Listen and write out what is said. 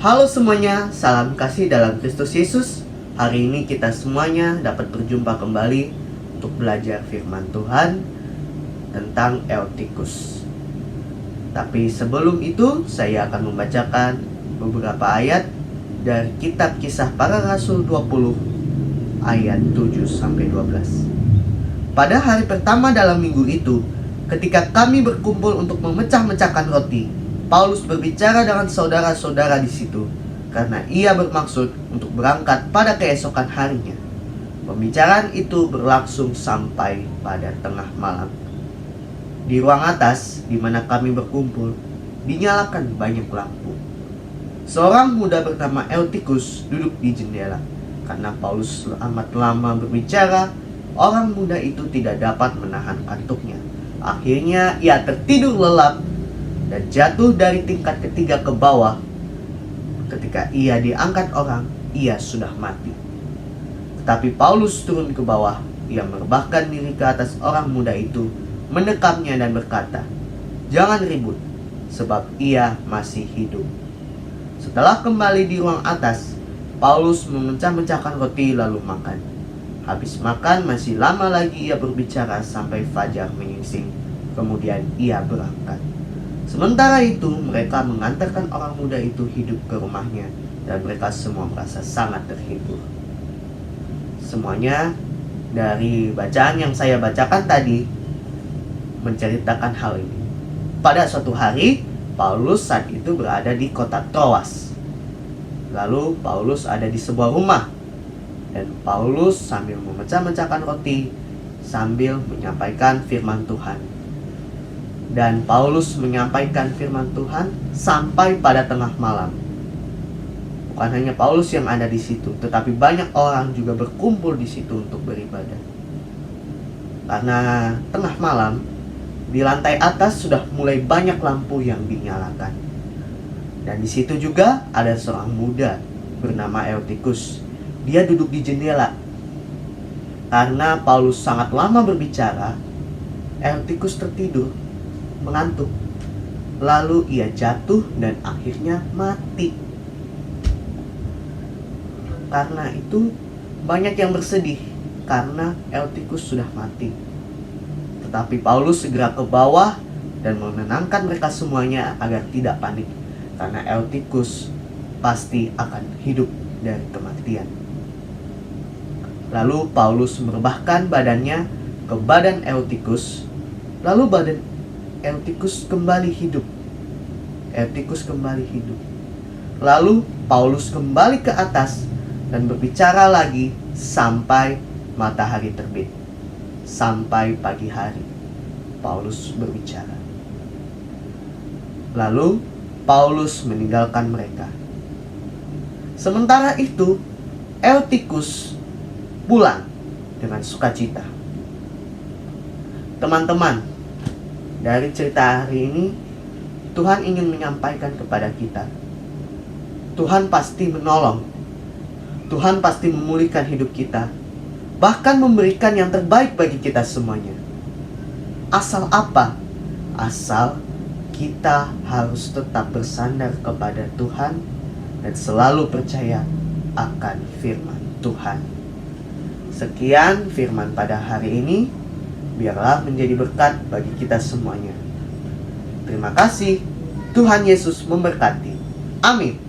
Halo semuanya, salam kasih dalam Kristus Yesus. Hari ini kita semuanya dapat berjumpa kembali untuk belajar firman Tuhan tentang Eutikus. Tapi sebelum itu, saya akan membacakan beberapa ayat dari kitab Kisah Para Rasul 20 ayat 7-12. Pada hari pertama dalam minggu itu, ketika kami berkumpul untuk memecah-mecahkan roti, Paulus berbicara dengan saudara-saudara di situ karena ia bermaksud untuk berangkat pada keesokan harinya. Pembicaraan itu berlangsung sampai pada tengah malam. Di ruang atas di mana kami berkumpul dinyalakan banyak lampu. Seorang muda bernama Eutikus duduk di jendela. Karena Paulus amat lama berbicara, orang muda itu tidak dapat menahan kantuknya. Akhirnya ia tertidur lelap dan jatuh dari tingkat ketiga ke bawah. Ketika ia diangkat orang, ia sudah mati. Tetapi Paulus turun ke bawah. Ia merebahkan diri ke atas orang muda itu, mendekamnya dan berkata, "Jangan ribut, sebab ia masih hidup." Setelah kembali di ruang atas, Paulus memecah-mecahkan roti lalu makan. Habis makan masih lama lagi ia berbicara sampai fajar menyingsing. Kemudian ia berangkat. Sementara itu mereka mengantarkan orang muda itu hidup ke rumahnya dan mereka semua merasa sangat terhibur. Semuanya dari bacaan yang saya bacakan tadi menceritakan hal ini. Pada suatu hari, Paulus saat itu berada di kota Troas. Lalu Paulus ada di sebuah rumah dan Paulus sambil memecah-mecahkan roti sambil menyampaikan firman Tuhan. Dan Paulus menyampaikan firman Tuhan sampai pada tengah malam. Bukan hanya Paulus yang ada di situ, tetapi banyak orang juga berkumpul di situ untuk beribadah. Karena tengah malam, di lantai atas sudah mulai banyak lampu yang dinyalakan. Dan di situ juga ada seorang muda bernama Eutikus. Dia duduk di jendela. Karena Paulus sangat lama berbicara, Eutikus tertidur, mengantuk. Lalu ia jatuh dan akhirnya mati. Karena itu banyak yang bersedih karena Eutikus sudah mati. Tetapi Paulus segera ke bawah dan menenangkan mereka semuanya agar tidak panik, karena Eutikus pasti akan hidup dari kematian. Lalu Paulus merebahkan badannya ke badan Eutikus. Lalu badan Eutikus kembali hidup. Eutikus kembali hidup. Lalu Paulus kembali ke atas dan berbicara lagi sampai matahari terbit. Sampai pagi hari Paulus berbicara. Lalu Paulus meninggalkan mereka. Sementara itu Eutikus pulang dengan sukacita. Teman-teman, dari cerita hari ini Tuhan ingin menyampaikan kepada kita, Tuhan pasti menolong. Tuhan pasti memulihkan hidup kita, bahkan memberikan yang terbaik bagi kita semuanya. Asal apa? Asal kita harus tetap bersandar kepada Tuhan dan selalu percaya akan firman Tuhan. Sekian firman pada hari ini. Biarlah menjadi berkat bagi kita semuanya. Terima kasih. Tuhan Yesus memberkati. Amin.